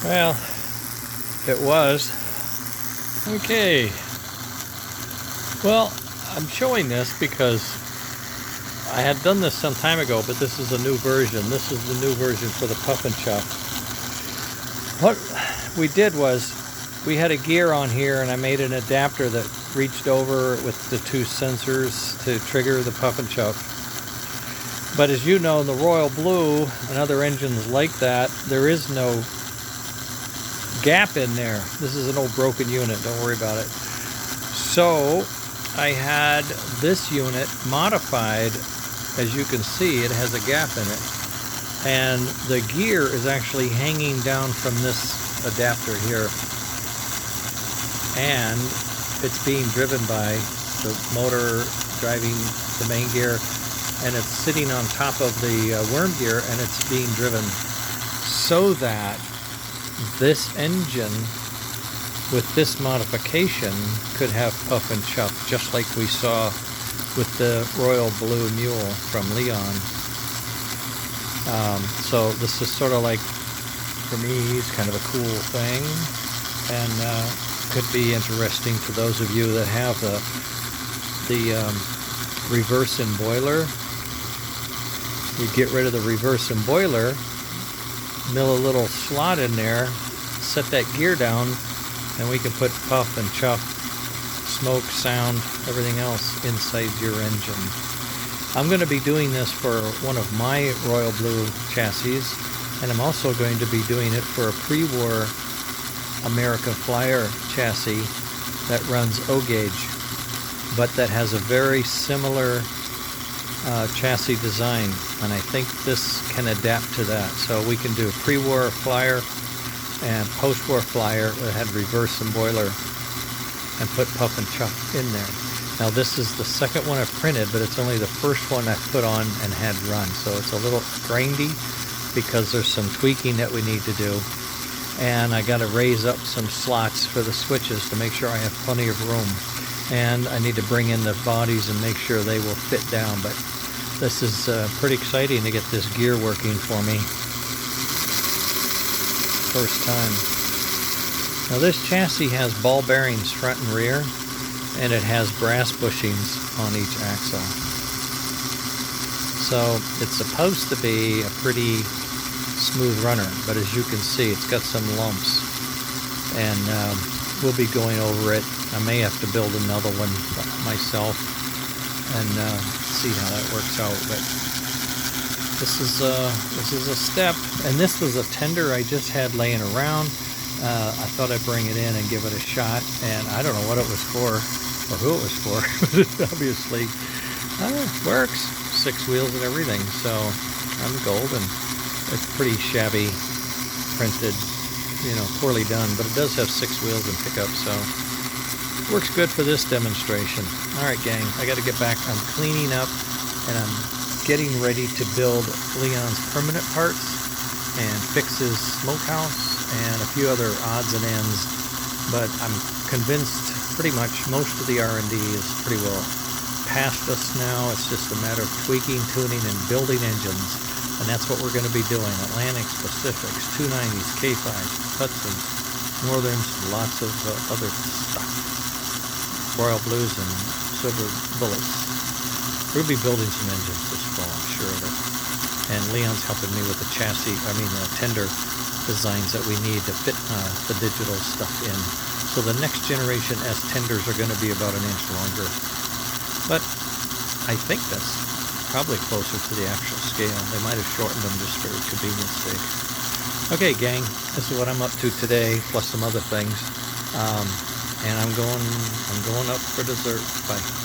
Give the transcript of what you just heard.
Well, it was. Okay. Well, I'm showing this because I had done this some time ago, but this is a new version. This is the new version for the Puff and Chuff. What we did was we had a gear on here, and I made an adapter that reached over with the two sensors to trigger the Puff and Chuff. But as you know, in the Royal Blue and other engines like that, there is no gap in there. This is an old broken unit, don't worry about it. So I had this unit modified. As you can see, it has a gap in it. And the gear is actually hanging down from this adapter here. And it's being driven by the motor driving the main gear. And it's sitting on top of the worm gear, and it's being driven so that this engine with this modification could have Puff and Chuff, just like we saw with the Royal Blue Mule from Leon. So this is sort of like, for me, it's kind of a cool thing, and could be interesting to those of you that have the reverse and boiler. You get rid of the reverse and boiler, mill a little slot in there, set that gear down, and we can put Puff and Chuff, smoke, sound, everything else inside your engine. I'm going to be doing this for one of my Royal Blue chassis, and I'm also going to be doing it for a pre-war America Flyer chassis that runs O-gauge, but that has a very similar chassis design, and I think this can adapt to that. So we can do pre-war Flyer and post-war Flyer that had reverse and boiler, and put Puff and Chuff in there. Now this is the second one I've printed, but it's only the first one I put on and had run, so it's a little grindy because there's some tweaking that we need to do, and I got to raise up some slots for the switches to make sure I have plenty of room, and I need to bring in the bodies and make sure they will fit down. But this is pretty exciting to get this gear working for me. First time. Now this chassis has ball bearings front and rear, and it has brass bushings on each axle. So it's supposed to be a pretty smooth runner, but as you can see, it's got some lumps, and we'll be going over it. I may have to build another one myself and see how that works out. But this is a step, and this was a tender I just had laying around. I thought I'd bring it in and give it a shot, and I don't know what it was for or who it was for, but it obviously works. 6 wheels and everything, so I'm golden. It's pretty shabby printed, poorly done, but it does have 6 wheels and pickup, so works good for this demonstration. All right, gang, I got to get back. I'm cleaning up, and I'm getting ready to build Leon's permanent parts and fix his smokehouse and a few other odds and ends, but I'm convinced pretty much most of the R&D is pretty well past us now. It's just a matter of tweaking, tuning, and building engines, and that's what we're going to be doing. Atlantics, Pacifics, 290s, K5s, Hudsons, Northerns, lots of other stuff. Royal Blues and Silver Bullets. We'll be building some engines this fall, I'm sure of it. And Leon's helping me with the tender designs that we need to fit the digital stuff in. So the next generation S tenders are going to be about 1 inch longer. But I think that's probably closer to the actual scale. They might have shortened them just for convenience sake. Okay, gang, this is what I'm up to today, plus some other things. And I'm going up for dessert. Bye.